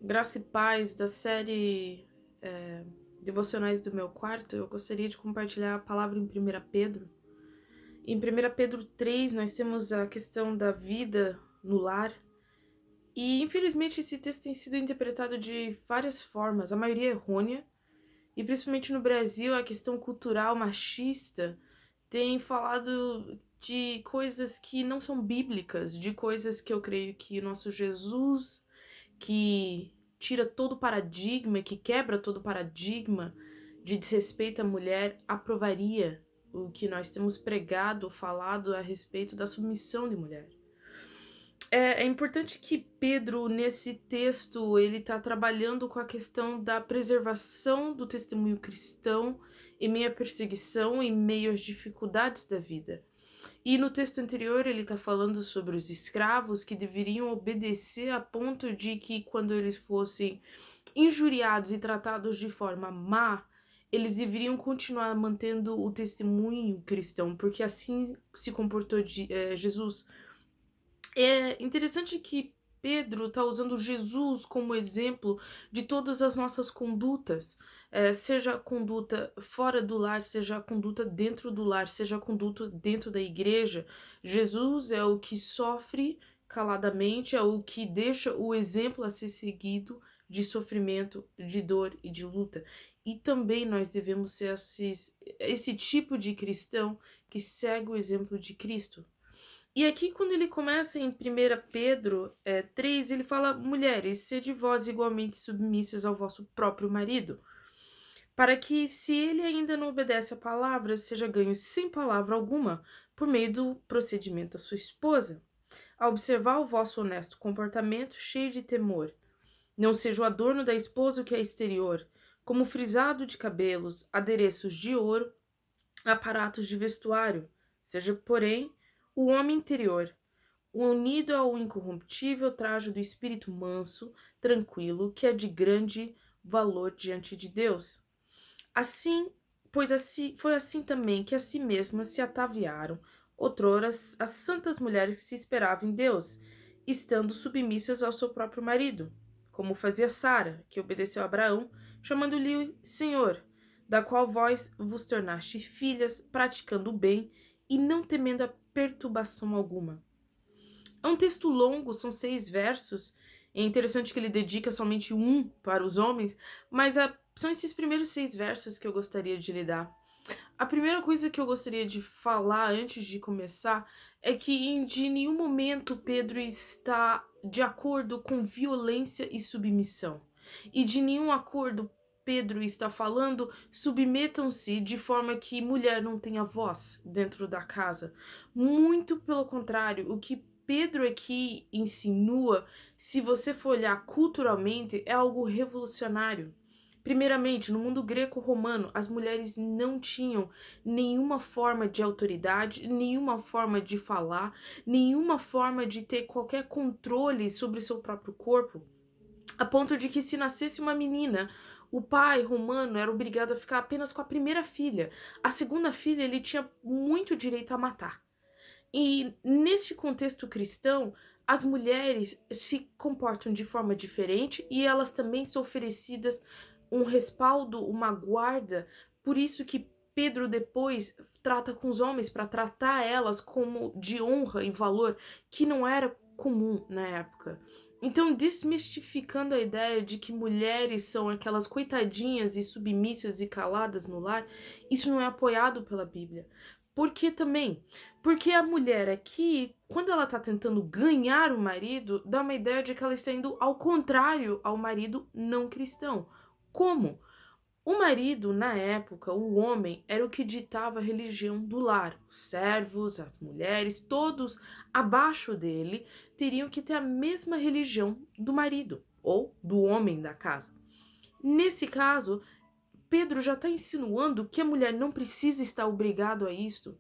Graça e paz da série Devocionais do Meu Quarto. Eu gostaria de compartilhar a palavra em 1 Pedro. Em 1 Pedro 3, nós temos a questão da vida no lar. E infelizmente esse texto tem sido interpretado de várias formas, a maioria errônea. E principalmente no Brasil, a questão cultural machista tem falado de coisas que não são bíblicas, de coisas que eu creio que o nosso Jesus, que tira todo o paradigma, que quebra todo o paradigma de desrespeito à mulher, aprovaria o que nós temos pregado, falado a respeito da submissão de mulher. É importante que Pedro, nesse texto, ele está trabalhando com a questão da preservação do testemunho cristão em meio à perseguição, em meio às dificuldades da vida. E no texto anterior ele está falando sobre os escravos que deveriam obedecer a ponto de que quando eles fossem injuriados e tratados de forma má, eles deveriam continuar mantendo o testemunho cristão, porque assim se comportou Jesus. É interessante que Pedro está usando Jesus como exemplo de todas as nossas condutas, seja a conduta fora do lar, seja a conduta dentro do lar, seja a conduta dentro da igreja. Jesus é o que sofre caladamente, é o que deixa o exemplo a ser seguido de sofrimento, de dor e de luta. E também nós devemos ser esse tipo de cristão que segue o exemplo de Cristo. E aqui, quando ele começa em 1 Pedro 3, ele fala: mulheres, sede vós igualmente submissas ao vosso próprio marido, para que, se ele ainda não obedece a palavra, seja ganho sem palavra alguma, por meio do procedimento da sua esposa, a observar o vosso honesto comportamento cheio de temor. Não seja o adorno da esposa o que é exterior, como frisado de cabelos, adereços de ouro, aparatos de vestuário, seja, porém, o homem interior, unido ao incorruptível traje do espírito manso, tranquilo, que é de grande valor diante de Deus. Assim, pois assim foi assim também que a si mesmas se ataviaram outrora as santas mulheres que se esperavam em Deus, estando submissas ao seu próprio marido, como fazia Sara, que obedeceu a Abraão, chamando-lhe Senhor, da qual vós vos tornaste filhas, praticando o bem e não temendo a perturbação alguma. É um texto longo, são 6 versos. É interessante que ele dedica somente um para os homens, mas são esses primeiros 6 versos que eu gostaria de lhe dar. A primeira coisa que eu gostaria de falar antes de começar é que de nenhum momento Pedro está de acordo com violência e submissão. E de nenhum acordo Pedro está falando submetam-se de forma que mulher não tenha voz dentro da casa. Muito pelo contrário, o que Pedro aqui insinua, se você for olhar culturalmente, é algo revolucionário. Primeiramente, no mundo greco-romano, as mulheres não tinham nenhuma forma de autoridade, nenhuma forma de falar, nenhuma forma de ter qualquer controle sobre seu próprio corpo, a ponto de que se nascesse uma menina, o pai romano era obrigado a ficar apenas com a primeira filha. A segunda filha ele tinha muito direito a matar. E neste contexto cristão, as mulheres se comportam de forma diferente e elas também são oferecidas um respaldo, uma guarda. Por isso que Pedro depois trata com os homens para tratar elas como de honra e valor que não era comum na época. Então, desmistificando a ideia de que mulheres são aquelas coitadinhas e submissas e caladas no lar, isso não é apoiado pela Bíblia. Por que também? Porque a mulher aqui, quando ela tá tentando ganhar o marido, dá uma ideia de que ela está indo ao contrário ao marido não cristão. Como? O marido, na época, o homem, era o que ditava a religião do lar. Os servos, as mulheres, todos abaixo dele teriam que ter a mesma religião do marido ou do homem da casa. Nesse caso, Pedro já está insinuando que a mulher não precisa estar obrigado a isto.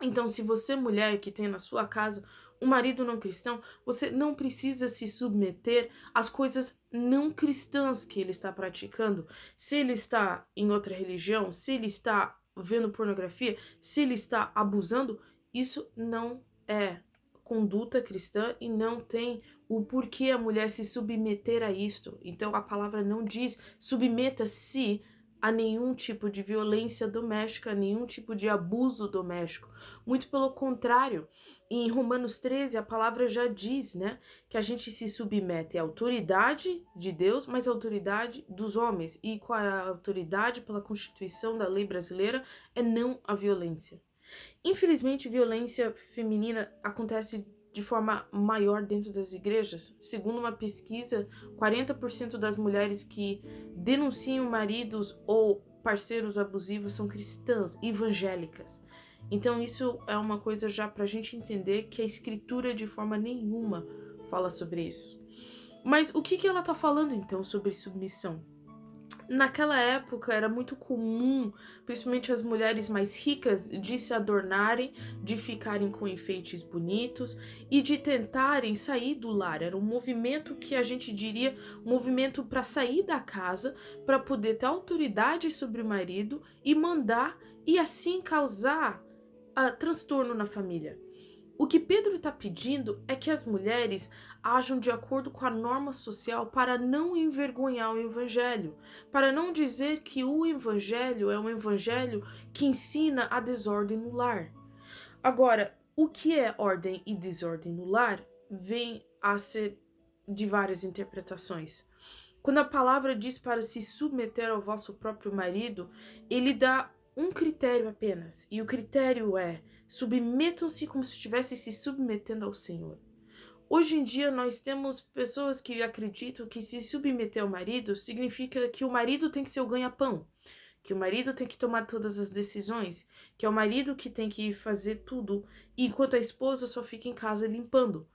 Então, se você, mulher, que tem na sua casa um marido não cristão, você não precisa se submeter às coisas não cristãs que ele está praticando. Se ele está em outra religião, se ele está vendo pornografia, se ele está abusando, isso não é conduta cristã e não tem o porquê a mulher se submeter a isto. Então a palavra não diz submeta-se a nenhum tipo de violência doméstica, a nenhum tipo de abuso doméstico. Muito pelo contrário, em Romanos 13 a palavra já diz, né, que a gente se submete à autoridade de Deus, mas à autoridade dos homens. E qual é a autoridade pela Constituição da lei brasileira? É não a violência. Infelizmente, violência feminina acontece de forma maior dentro das igrejas. Segundo uma pesquisa, 40% das mulheres que denunciam maridos ou parceiros abusivos são cristãs, evangélicas. Então isso é uma coisa já para a gente entender que a escritura de forma nenhuma fala sobre isso. Mas o que ela está falando então sobre submissão? Naquela época era muito comum, principalmente as mulheres mais ricas, de se adornarem, de ficarem com enfeites bonitos e de tentarem sair do lar. Era um movimento que a gente diria um movimento para sair da casa, para poder ter autoridade sobre o marido e mandar e assim causar transtorno na família. O que Pedro está pedindo é que as mulheres ajam de acordo com a norma social para não envergonhar o evangelho, para não dizer que o evangelho é um evangelho que ensina a desordem no lar. Agora, o que é ordem e desordem no lar vem a ser de várias interpretações. Quando a palavra diz para se submeter ao vosso próprio marido, ele dá um critério apenas, e o critério é: submetam-se como se estivesse se submetendo ao Senhor. Hoje em dia nós temos pessoas que acreditam que se submeter ao marido significa que o marido tem que ser o ganha-pão, que o marido tem que tomar todas as decisões, que é o marido que tem que fazer tudo, enquanto a esposa só fica em casa limpando.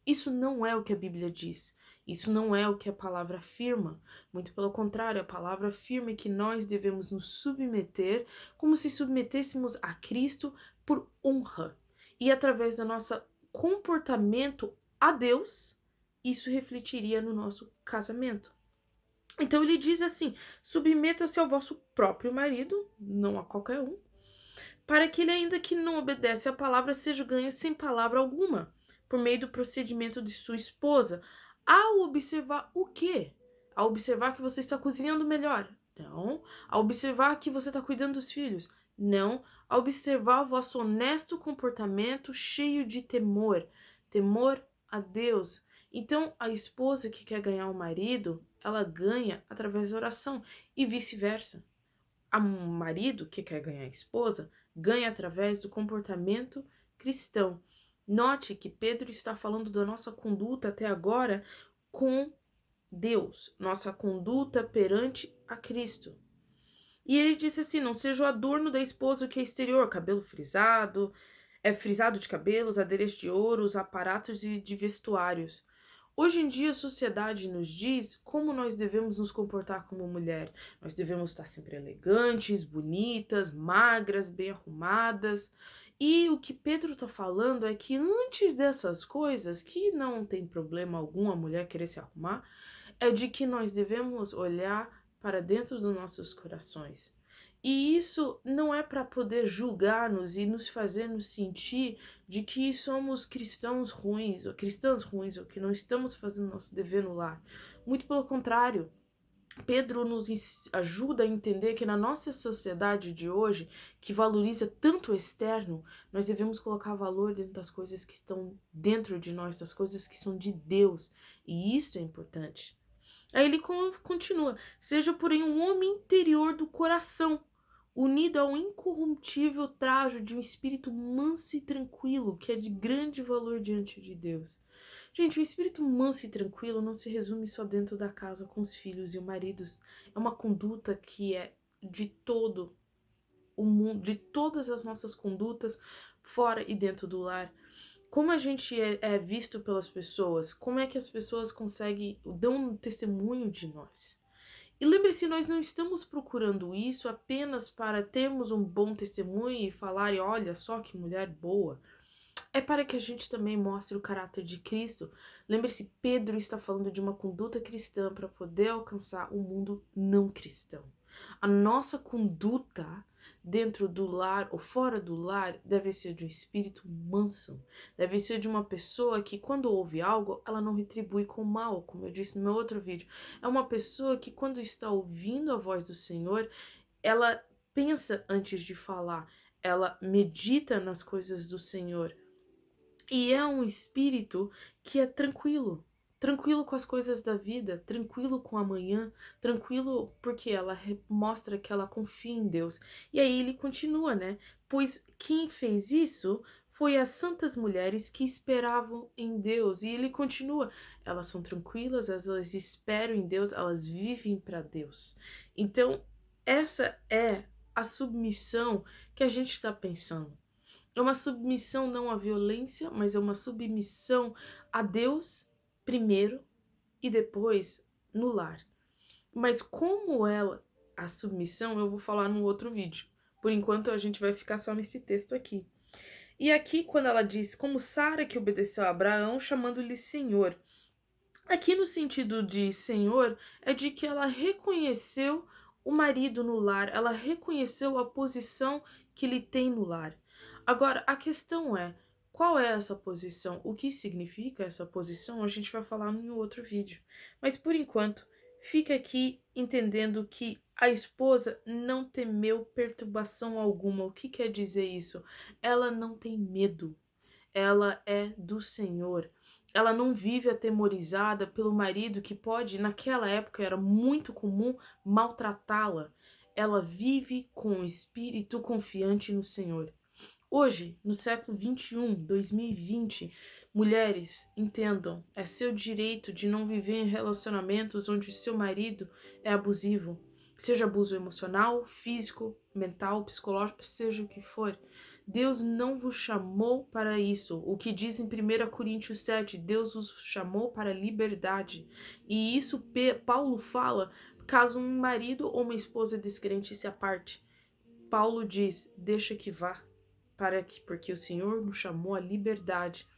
Isso não é o que a Bíblia diz. Isso não é o que a palavra afirma. Muito pelo contrário, a palavra afirma que nós devemos nos submeter como se submetêssemos a Cristo por honra. E através do nosso comportamento a Deus, isso refletiria no nosso casamento. Então ele diz assim: submeta-se ao vosso próprio marido, não a qualquer um, para que ele, ainda que não obedece à palavra, seja ganho sem palavra alguma, por meio do procedimento de sua esposa. Ao observar o quê? Ao observar que você está cozinhando melhor? Não. Ao observar que você está cuidando dos filhos? Não. Ao observar o vosso honesto comportamento cheio de temor. Temor a Deus. Então, a esposa que quer ganhar o marido, ela ganha através da oração e vice-versa. O marido que quer ganhar a esposa ganha através do comportamento cristão. Note que Pedro está falando da nossa conduta até agora com Deus, nossa conduta perante a Cristo. E ele disse assim: não seja o adorno da esposa o que é exterior, cabelo frisado, frisado de cabelos, adereço de ouro, os aparatos e de vestuários. Hoje em dia a sociedade nos diz como nós devemos nos comportar como mulher. Nós devemos estar sempre elegantes, bonitas, magras, bem arrumadas. E o que Pedro está falando é que antes dessas coisas, que não tem problema algum a mulher querer se arrumar, é de que nós devemos olhar para dentro dos nossos corações. E isso não é para poder julgar-nos e nos fazer nos sentir de que somos cristãs ruins, ou que não estamos fazendo nosso dever no lar. Muito pelo contrário, Pedro nos ajuda a entender que na nossa sociedade de hoje, que valoriza tanto o externo, nós devemos colocar valor dentro das coisas que estão dentro de nós, das coisas que são de Deus. E isso é importante. Aí ele continua: seja, porém, um homem interior do coração, unido ao incorruptível trajo de um espírito manso e tranquilo, que é de grande valor diante de Deus. Gente, o espírito manso e tranquilo não se resume só dentro da casa com os filhos e o marido. É uma conduta que é de todo o mundo, de todas as nossas condutas, fora e dentro do lar. Como a gente é visto pelas pessoas, como é que as pessoas conseguem, dão um testemunho de nós. E lembre-se, nós não estamos procurando isso apenas para termos um bom testemunho e falar, olha só que mulher boa. É para que a gente também mostre o caráter de Cristo. Lembre-se, Pedro está falando de uma conduta cristã para poder alcançar o mundo não cristão. A nossa conduta dentro do lar ou fora do lar deve ser de um espírito manso, deve ser de uma pessoa que, quando ouve algo, ela não retribui com mal, como eu disse no meu outro vídeo. É uma pessoa que, quando está ouvindo a voz do Senhor, ela pensa antes de falar, ela medita nas coisas do Senhor. E é um espírito que é tranquilo, tranquilo com as coisas da vida, tranquilo com amanhã, tranquilo porque ela mostra que ela confia em Deus. E aí ele continua, né? Pois quem fez isso foi as santas mulheres que esperavam em Deus. E ele continua, elas são tranquilas, elas esperam em Deus, elas vivem para Deus. Então, essa é a submissão que a gente está pensando. É uma submissão não à violência, mas é uma submissão a Deus primeiro e depois no lar. Mas como a submissão, eu vou falar num outro vídeo. Por enquanto a gente vai ficar só nesse texto aqui. E aqui quando ela diz como Sara que obedeceu a Abraão chamando-lhe Senhor. Aqui no sentido de Senhor é de que ela reconheceu o marido no lar, ela reconheceu a posição que ele tem no lar. Agora, a questão é, qual é essa posição? O que significa essa posição? A gente vai falar em outro vídeo. Mas, por enquanto, fica aqui entendendo que a esposa não temeu perturbação alguma. O que quer dizer isso? Ela não tem medo. Ela é do Senhor. Ela não vive atemorizada pelo marido que pode, naquela época era muito comum, maltratá-la. Ela vive com o espírito confiante no Senhor. Hoje, no século 21, 2020, mulheres, entendam, é seu direito de não viver em relacionamentos onde seu marido é abusivo, seja abuso emocional, físico, mental, psicológico, seja o que for. Deus não vos chamou para isso. O que diz em 1 Coríntios 7, Deus vos chamou para a liberdade. E isso Paulo fala caso um marido ou uma esposa descrente se aparte. Paulo diz, deixa que vá. Porque o Senhor nos chamou à liberdade.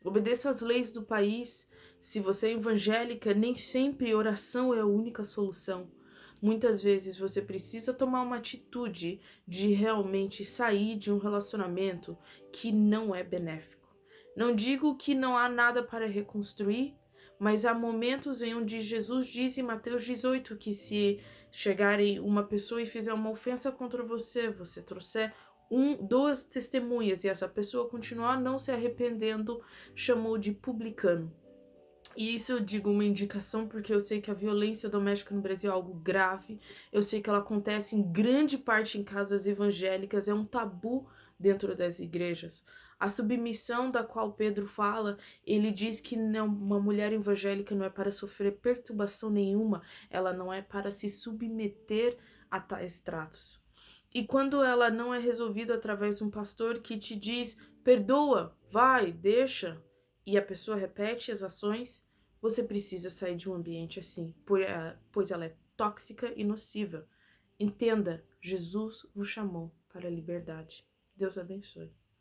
Obedeça às leis do país. Se você é evangélica, nem sempre oração é a única solução. Muitas vezes você precisa tomar uma atitude de realmente sair de um relacionamento que não é benéfico. Não digo que não há nada para reconstruir, mas há momentos em onde Jesus diz em Mateus 18 que se chegarem uma pessoa e fizer uma ofensa contra você, você trouxer duas testemunhas e essa pessoa continuar não se arrependendo, chamou de publicano. E isso eu digo uma indicação porque eu sei que a violência doméstica no Brasil é algo grave, eu sei que ela acontece em grande parte em casas evangélicas, é um tabu dentro das igrejas. A submissão da qual Pedro fala, ele diz que não, uma mulher evangélica não é para sofrer perturbação nenhuma, ela não é para se submeter a tais tratos. E quando ela não é resolvida através de um pastor que te diz, perdoa, vai, deixa, e a pessoa repete as ações, você precisa sair de um ambiente assim, pois ela é tóxica e nociva. Entenda, Jesus vos chamou para a liberdade. Deus abençoe.